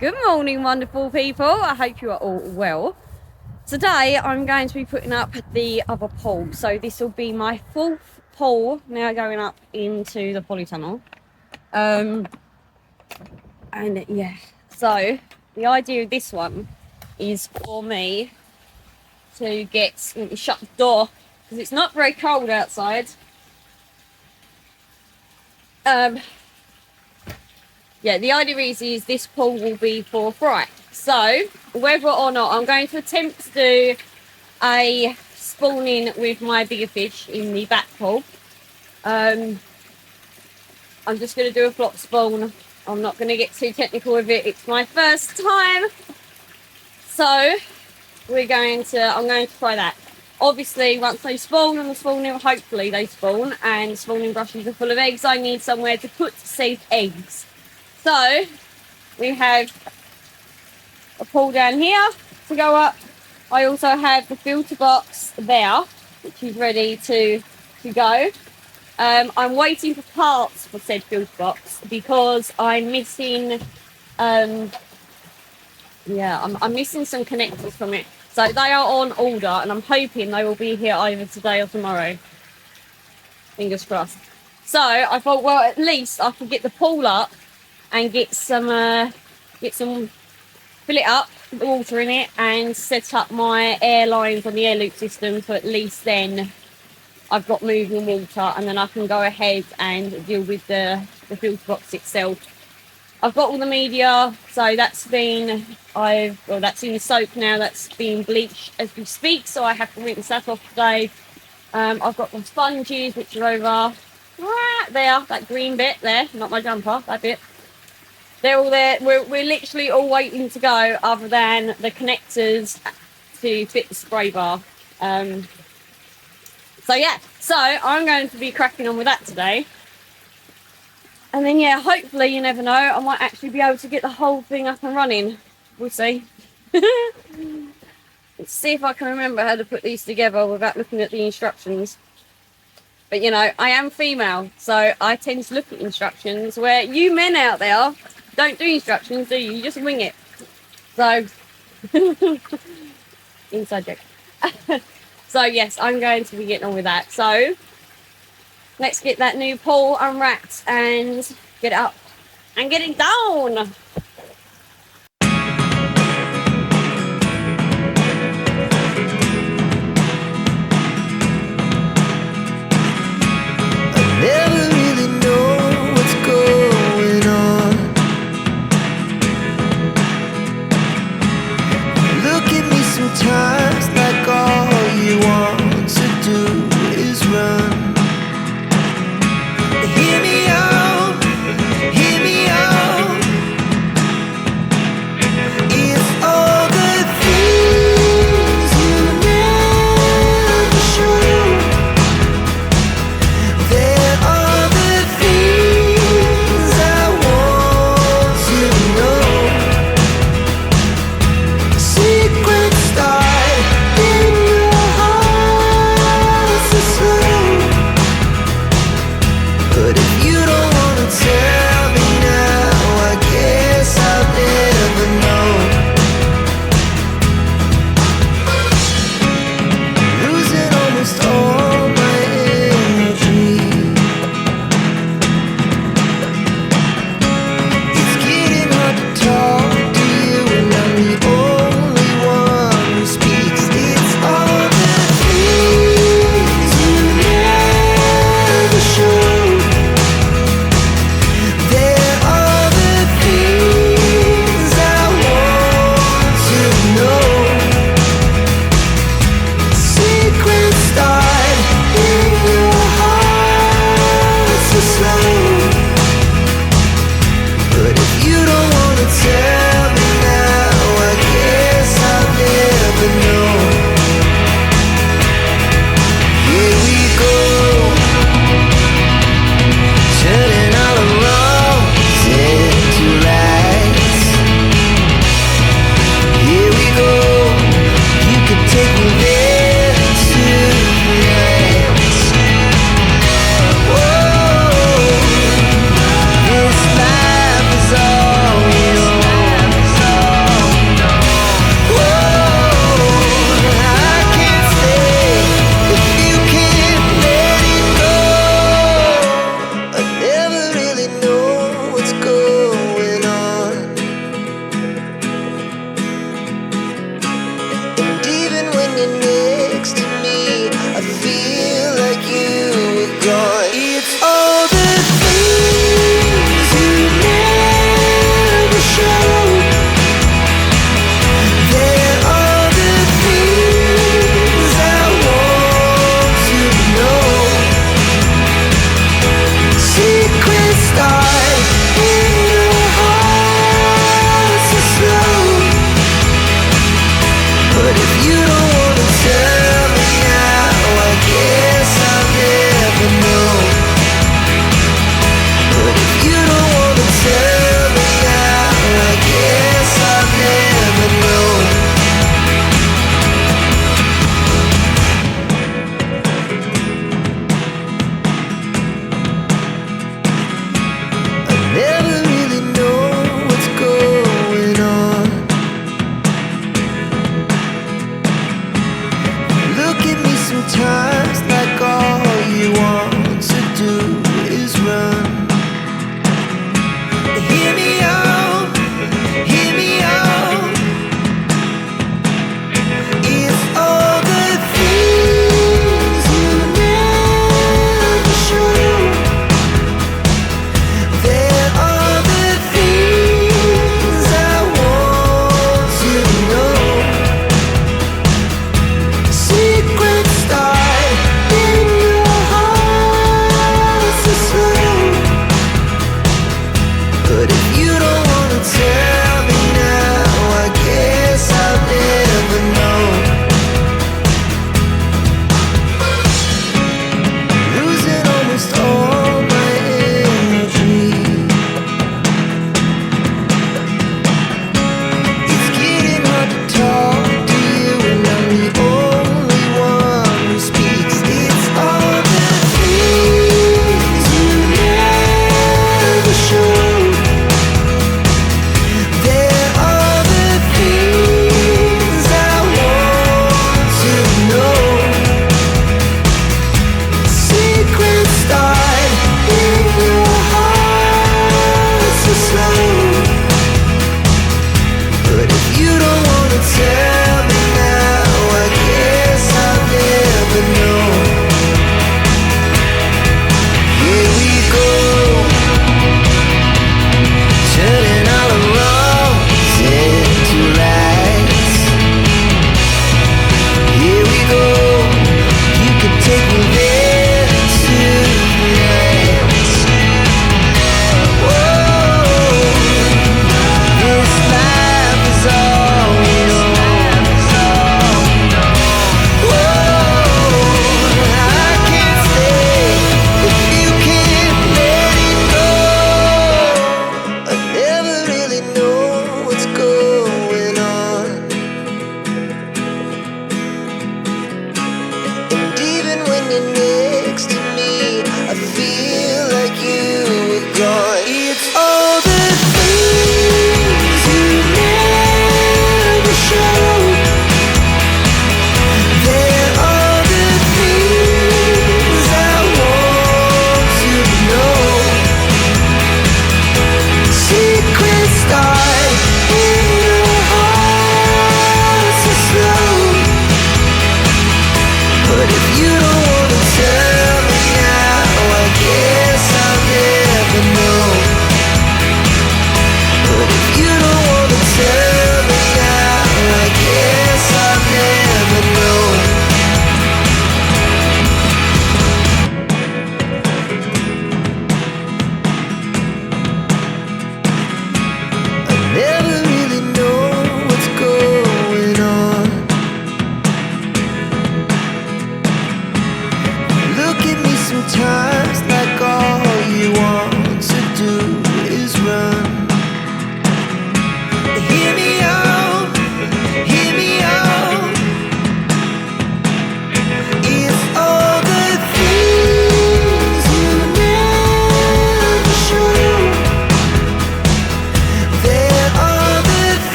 Good morning, wonderful people. I hope you are all well. Today I'm going to be putting up the other pole. So this will be my fourth pole now going up into the Polytunnel. And yeah, so the idea of this one is for me to get, let me shut the door because it's not very cold outside. Yeah, the idea is this pool will be for fright. So, whether or not I'm going to attempt to do a spawning with my bigger fish in the back pool. I'm just going to do a flop spawn. I'm not going to get too technical with it. It's my first time. So, I'm going to try that. Obviously, once they spawn and the spawning, hopefully they spawn, and spawning brushes are full of eggs, I need somewhere to put safe eggs. So, we have a pool down here to go up. I also have the filter box there, which is ready to go. I'm waiting for parts for said filter box because I'm missing, I'm missing some connectors from it. So they are on order and I'm hoping they will be here either today or tomorrow. Fingers crossed. So I thought, well, at least I could get the pool up and get some, fill it up, the water in it, and set up my air lines on the air loop system. So at least then I've got moving water, and then I can go ahead and deal with the filter box itself. I've got all the media, so that's in the soap now. That's being bleached as we speak, so I have to rinse that off today. I've got the sponges, which are over right there, that green bit there, not my jumper, that bit. They're all there. We're literally all waiting to go, other than the connectors to fit the spray bar. So yeah, so I'm going to be cracking on with that today. And then yeah, hopefully, you never know, I might actually be able to get the whole thing up and running. We'll see. Let's see if I can remember how to put these together without looking at the instructions. But you know, I am female, so I tend to look at instructions, where you men out there don't do instructions, do you? You just wing it. So, inside joke. So yes, I'm going to be getting on with that. So, let's get that new pool unwrapped and get it up and get it down. Never really know what's going on. Look at me sometimes like all you want to do is run. Hear me out,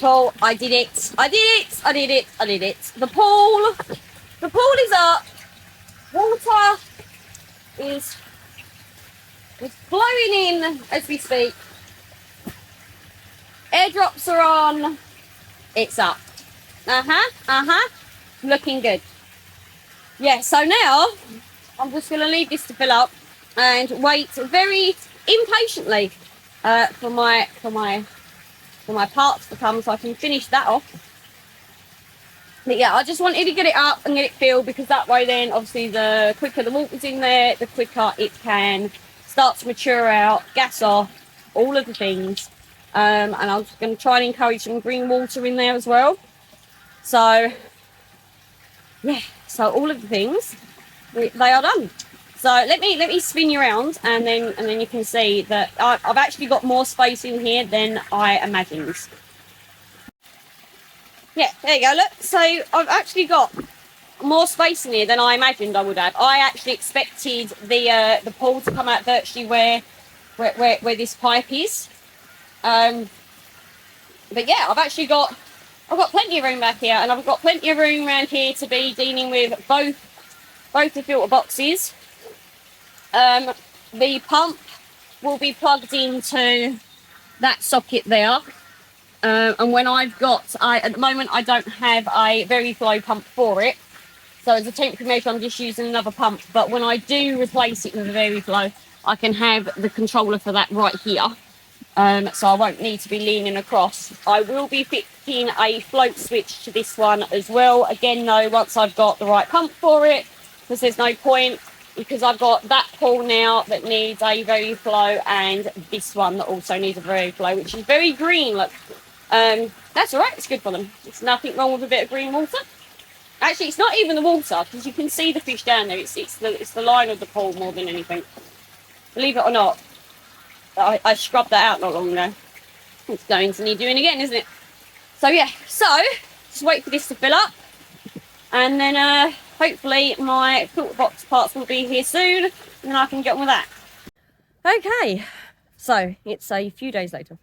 people, I did it. I did it. I did it. I did it. The pool is up. Water is flowing in as we speak. Airdrops are on. It's up. Looking good. Yeah, so now I'm just going to leave this to fill up and wait very impatiently for my parts to come so I can finish that off. But yeah, I just wanted to get it up and get it filled, because that way then obviously the quicker the water's in there, the quicker it can start to mature out, gas off, all of the things. And I'm just going to try and encourage some green water in there as well. So yeah, so all of the things, they are done. So let me spin you around, and then you can see that I've actually got more space in here than I imagined. Yeah, there you go, look. So I've actually got more space in here than I imagined I would have. I actually expected the pool to come out virtually where this pipe is. But yeah, I've got plenty of room back here, and I've got plenty of room around here to be dealing with both the filter boxes. The pump will be plugged into that socket there. And when at the moment I don't have a very flow pump for it, so as a temporary measure I'm just using another pump. But when I do replace it with a very flow, I can have the controller for that right here, so I won't need to be leaning across. I will be fitting a float switch to this one as well, again though once I've got the right pump for it, because there's no point, because I've got that pool now that needs a very flow, and this one that also needs a very flow, which is very green, look. That's all right, it's good for them. There's nothing wrong with a bit of green water. Actually, it's not even the water, because you can see the fish down there. It's the line of the pool more than anything. Believe it or not, I scrubbed that out not long ago. It's going to need doing again, isn't it? So yeah, just wait for this to fill up, and then hopefully my filter box parts will be here soon, and then I can get on with that. Okay, so it's a few days later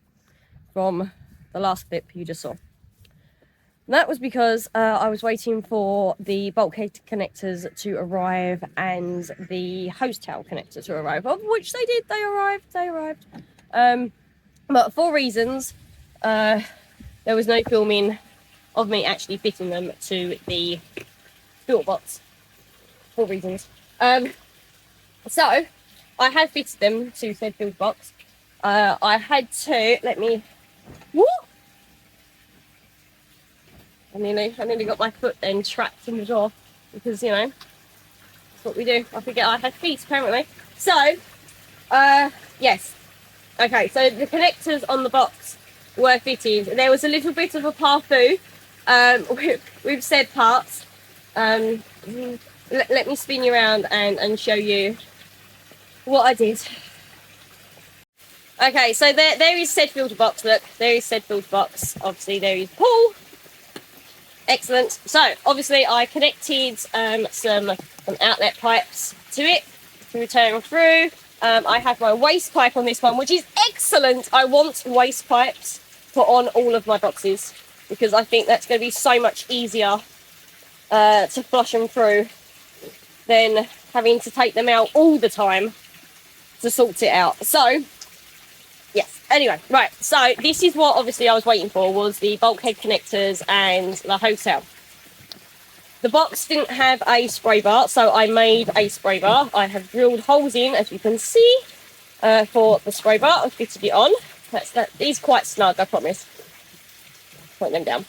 from the last clip you just saw. And that was because I was waiting for the bulkhead connectors to arrive and the hose tail connector to arrive, of which they did. They arrived. But for reasons, there was no filming of me actually fitting them to the filter box. For reasons. So I have fitted them to said filter box. I had to woo! I nearly got my foot then trapped in the door, because you know that's what we do. I forget I had feet apparently. So yes, okay. So the connectors on the box were fitted. There was a little bit of a parfou with said parts. Let me spin you around and show you what I did. Okay, so there is said filter box. Look, there is said filter box. Obviously, there is pool. Excellent. So, obviously, I connected some outlet pipes to it to return through. I have my waste pipe on this one, which is excellent. I want waste pipes put on all of my boxes, because I think that's going to be so much easier to flush them through than having to take them out all the time to sort it out. So yes, anyway, right, so this is what obviously I was waiting for, was the bulkhead connectors and the hose tail. The box didn't have a spray bar, so I made a spray bar. I have drilled holes in, as you can see, for the spray bar and fitted it on. That is quite snug, I promise. Point them down.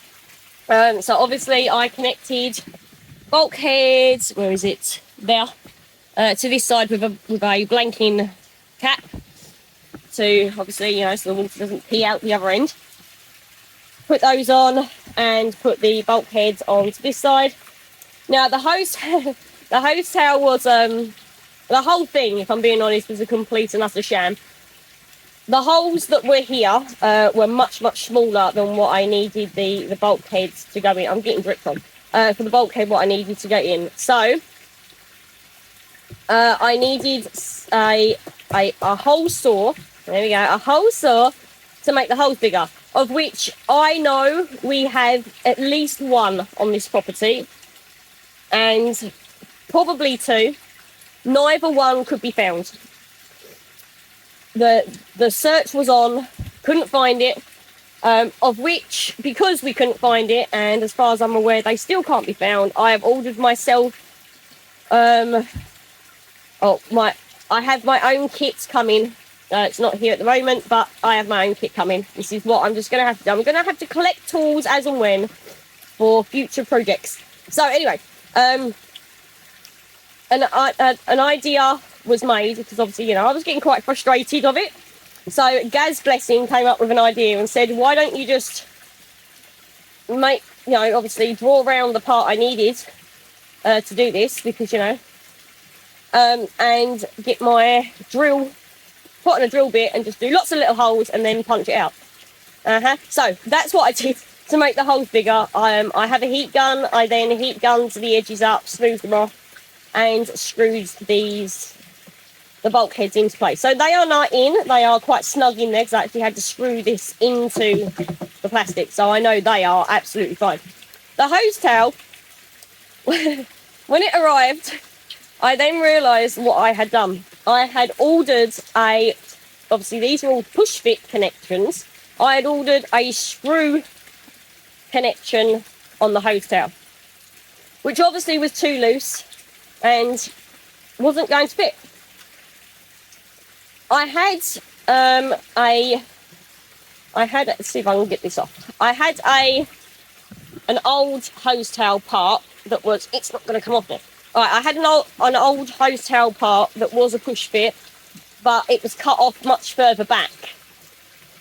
So obviously I connected bulkheads, where is it? There. To this side with a blanking cap. To obviously, you know, so the water doesn't pee out the other end. Put those on and put the bulkheads onto this side. Now the hose tail was the whole thing, if I'm being honest, was a complete and utter sham. The holes that were here were much smaller than what I needed the bulkheads to go in. I'm getting dripped on. For the bulkhead, what I needed to go in. So I needed a hole saw. There we go, a hole saw to make the holes bigger. of which I know we have at least one on this property, and probably two. Neither one could be found. The search was on, couldn't find it, of which, because we couldn't find it, and as far as I'm aware they still can't be found, I have ordered myself I have my own kit coming. It's not here at the moment, but I have my own kit coming. This is what I'm just going to have to do. I'm going to have to collect tools as and when for future projects. So anyway, an idea was made, because obviously, you know, I was getting quite frustrated of it. So Gaz Blessing came up with an idea and said, why don't you just make, you know, obviously draw around the part I needed to do this, because, you know, and get my drill, put on a drill bit and just do lots of little holes and then punch it out. So that's what I did to make the holes bigger. I have a heat gun. I then heat gunned the edges up, smoothed them off, and screwed the bulkheads into place. So they are now in. They are quite snug in there, because I actually had to screw this into the plastic. So I know they are absolutely fine. The hose tail, when it arrived, I then realised what I had done. I had ordered obviously these are all push fit connections. I had ordered a screw connection on the hose tail, which obviously was too loose and wasn't going to fit. let's see if I can get this off. I had an old hose tail part that was, it's not going to come off now. Right, I had an old hose tail part that was a push fit, but it was cut off much further back.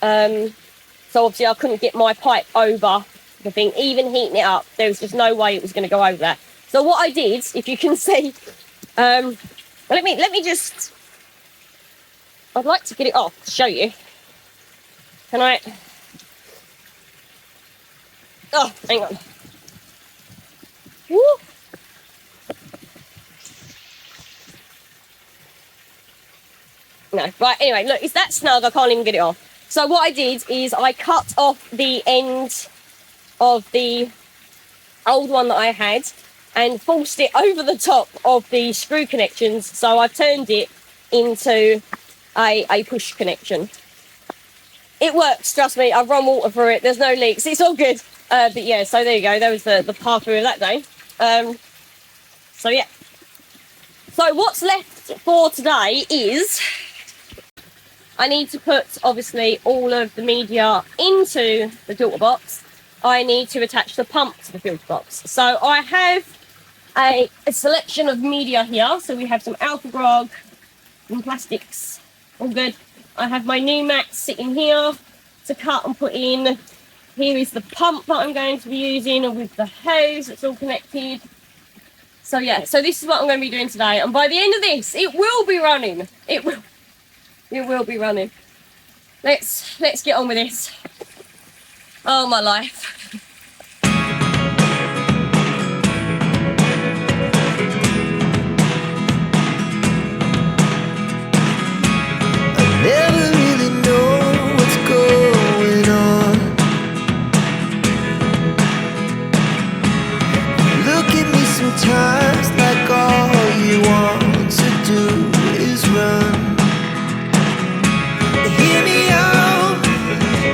So obviously I couldn't get my pipe over the thing. Even heating it up, there was just no way it was going to go over that. So what I did, if you can see, let me just, I'd like to get it off to show you. Can I? Oh, hang on. Woo! No, right, anyway, look, it's that snug, I can't even get it off. So what I did is I cut off the end of the old one that I had and forced it over the top of the screw connections, so I turned it into a push connection. It works, trust me, I've run water through it, there's no leaks, it's all good. But yeah, so there you go, there was the path through of that day. So yeah. So what's left for today is I need to put, obviously, all of the media into the filter box. I need to attach the pump to the filter box. So I have a selection of media here. So we have some Alpha Grog and plastics, all good. I have my new mats sitting here to cut and put in. Here is the pump that I'm going to be using with the hose that's all connected. So yeah, so this is what I'm going to be doing today. And by the end of this, it will be running. It will be running. Let's get on with this. Oh, my life. I never really know what's going on. You look at me sometimes like all you want to do is run. Hear me out,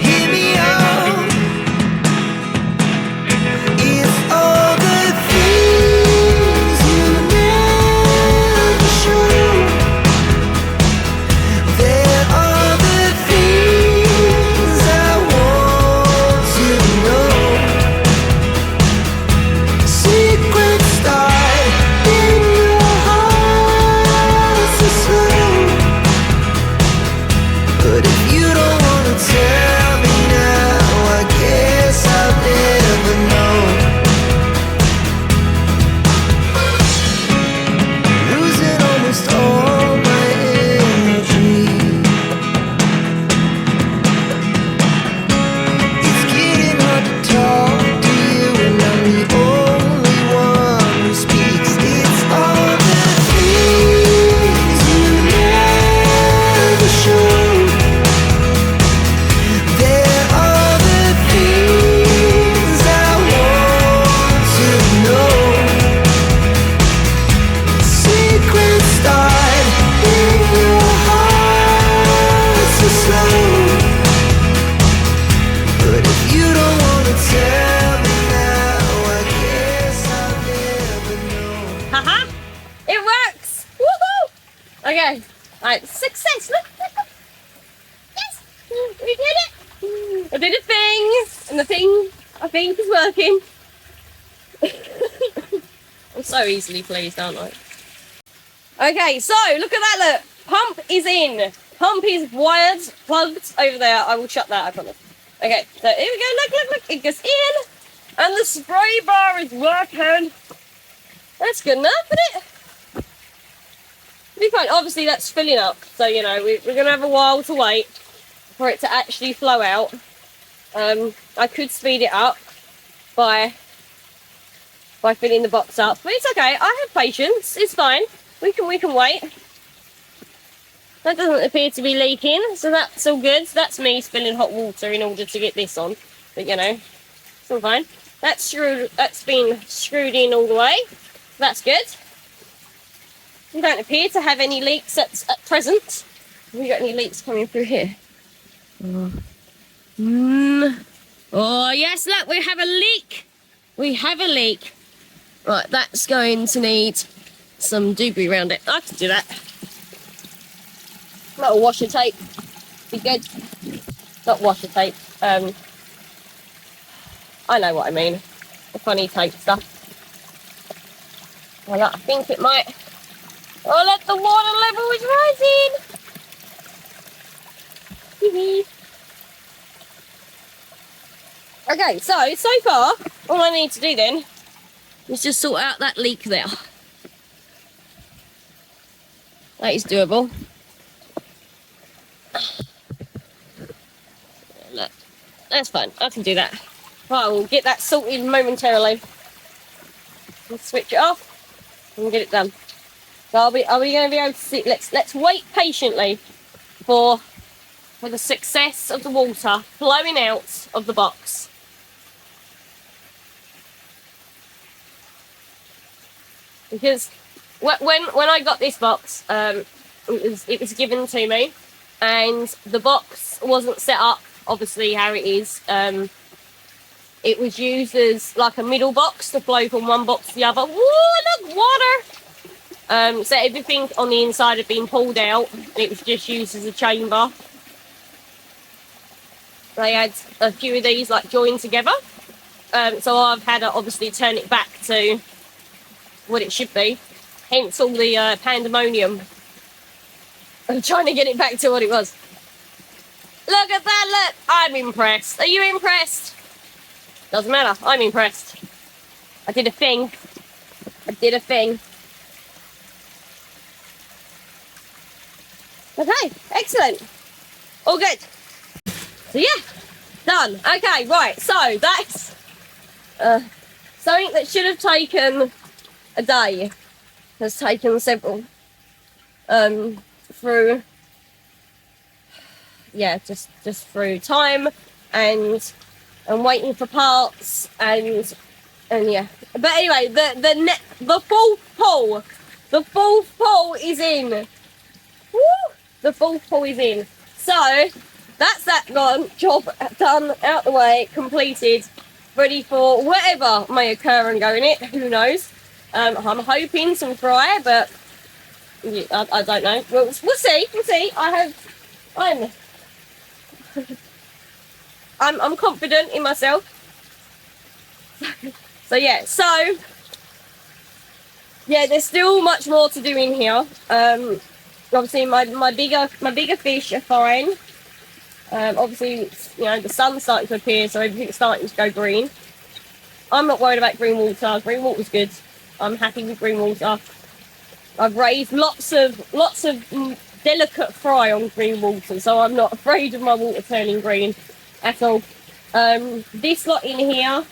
hear me out. Right, success. Look. Yes, we did it. I did a thing, and the thing I think is working. I'm so easily pleased, aren't I? Okay, so look at that, look. Pump is in. Pump is wired, plugged over there. I will shut that, I promise. Okay, so here we go, look. It goes in. And the spray bar is working. That's good enough, isn't it? It'll be fine. Obviously, that's filling up. So, you know, we're going to have a while to wait for it to actually flow out. I could speed it up by filling the box up. But it's okay. I have patience. It's fine. We can wait. That doesn't appear to be leaking. So that's all good. So that's me spilling hot water in order to get this on. But, you know, it's all fine. That's been screwed in all the way. That's good. We don't appear to have any leaks at present. Have we got any leaks coming through here? Oh, yes, look, we have a leak. We have a leak. Right, that's going to need some debris around it. I can do that. Little washer tape. Be good. Not washer tape. I know what I mean. The funny tape stuff. Well, I think it might. Oh, look, the water level is rising. Okay, so far, all I need to do then is just sort out that leak there. That is doable. Look, that's fine. I can do that. Right, we'll get that sorted momentarily. Let's switch it off and get it done. So are we going to be able to see? Let's wait patiently for the success of the water flowing out of the box. Because when I got this box, it was given to me, and the box wasn't set up obviously how it is. It was used as like a middle box to flow from one box to the other. Whoa, look, water! So everything on the inside had been pulled out, and it was just used as a chamber. They had a few of these like joined together. So I've had to obviously turn it back to what it should be. Hence all the pandemonium. I'm trying to get it back to what it was. Look at that, look! I'm impressed. Are you impressed? Doesn't matter, I'm impressed. I did a thing. Okay, excellent. All good. So yeah, done. Okay, right, so that's something that should have taken a day has taken several. Through, yeah, just through time and waiting for parts and yeah. But anyway, the fourth pull is in. Woo! The fourth pull is in. So that's that gone. Job done, out the way, completed, ready for whatever may occur and go in it. Who knows? I'm hoping some fry, but I don't know. We'll see. We'll see. I'm confident in myself. So yeah. So yeah, there's still much more to do in here. Obviously my bigger fish are fine. Obviously, you know, the sun's starting to appear, so everything's starting to go green. I'm not worried about green water. Green water's good. I'm happy with green water. I've raised lots of delicate fry on green water, so I'm not afraid of my water turning green at all. This lot in here,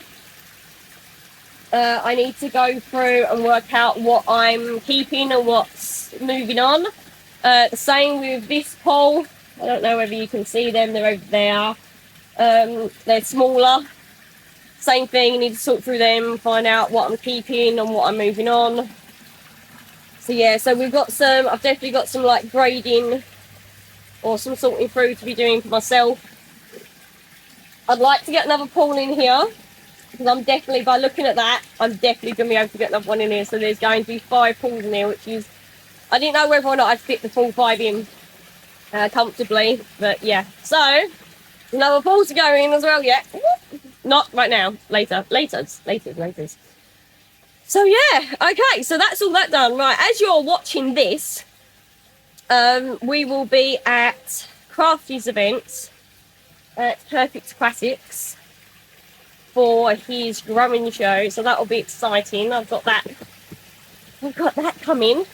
I need to go through and work out what I'm keeping and what's moving on. The same with this pole. I don't know whether you can see them, they're over there. They're smaller. Same thing, I need to sort through them, find out what I'm keeping and what I'm moving on. So yeah, so we've got some, I've definitely got some like grading or some sorting through to be doing for myself. I'd like to get another pool in here, because I'm definitely, by looking at that, I'm definitely going to be able to get another one in here. So there's going to be 5 pools in here, which is I didn't know whether or not I'd fit the full 5 in comfortably, but yeah. So, another pool to go in as well yet. Not right now, later. So yeah, okay, so that's all that done. Right, as you're watching this, we will be at Crafty's event at Perfect Aquatics for his growing show, so that'll be exciting. I've got that coming.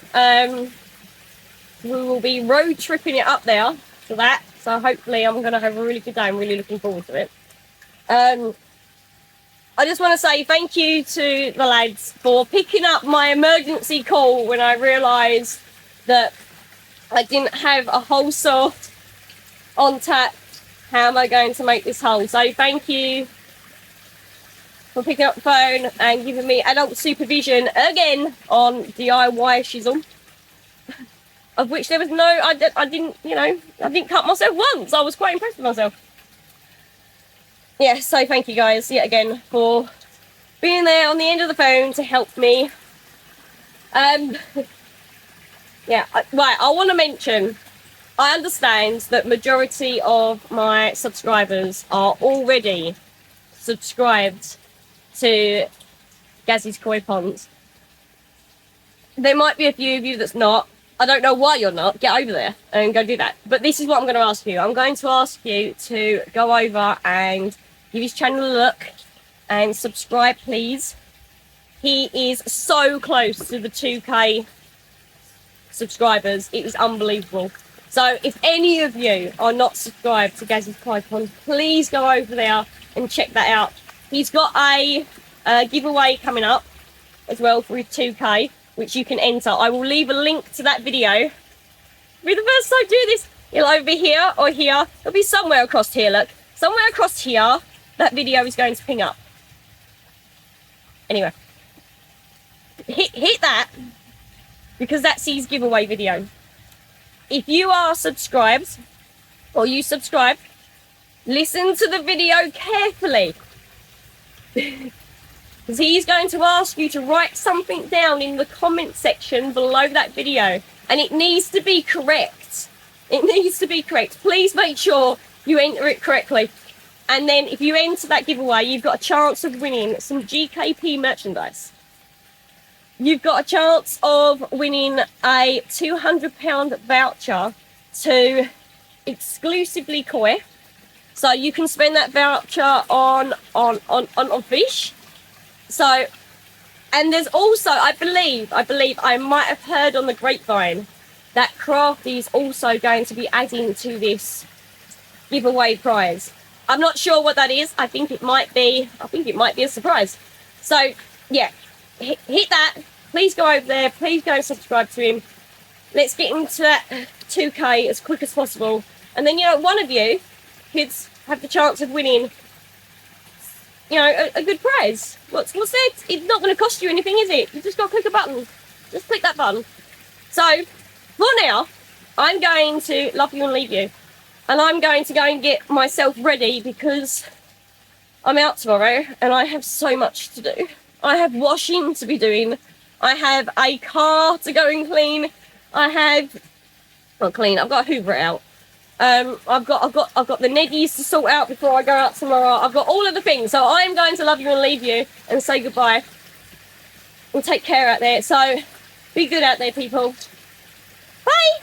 We will be road tripping it up there for that, so hopefully I'm going to have a really good day. I'm really looking forward to it. I just want to say thank you to the lads for picking up my emergency call when I realised that I didn't have a hole saw on tap. How am I going to make this hole? So thank you for picking up the phone and giving me adult supervision again on DIY shizzle, of which there was no, I didn't cut myself once. I was quite impressed with myself. Yeah, so thank you guys yet again for being there on the end of the phone to help me. Yeah, right, I want to mention, I understand that majority of my subscribers are already subscribed to Gazzy's Koi Ponds. There might be a few of you that's not. I don't know why you're not. Get over there and go do that. But this is what I'm going to ask you. I'm going to ask you to go over and give his channel a look and subscribe, please. He is so close to the 2K subscribers. It is unbelievable. So if any of you are not subscribed to Gazzy's Koi Ponds, please go over there and check that out. He's got a giveaway coming up as well for his 2K, which you can enter. I will leave a link to that video. Be the first time to do this. It'll either be here or here. It'll be somewhere across here, look. Somewhere across here, that video is going to ping up. Anyway. Hit that, because that's his giveaway video. If you are subscribed, or you subscribe, listen to the video carefully. Because he's going to ask you to write something down in the comment section below that video. And it needs to be correct. It needs to be correct. Please make sure you enter it correctly. And then if you enter that giveaway, you've got a chance of winning some GKP merchandise. You've got a chance of winning a £200 voucher to exclusively Koi. So you can spend that voucher on fish. So, and there's also, I believe I might have heard on the grapevine that Crafty is also going to be adding to this giveaway prize. I'm not sure what that is. I think it might be a surprise. So yeah, hit that. Please go over there. Please go and subscribe to him. Let's get into that 2K as quick as possible. And then, one of you kids have the chance of winning, a good prize. What's that? It's not going to cost you anything, is it? You just got to click a button. Just click that button. So, for now, I'm going to love you and leave you. And I'm going to go and get myself ready because I'm out tomorrow and I have so much to do. I have washing to be doing. I have a car to go and clean. I've got to hoover it out. I've got the Neddies to sort out before I go out tomorrow. I've got all of the things. So I'm going to love you and leave you and say goodbye. And take care out there. So be good out there, people. Bye.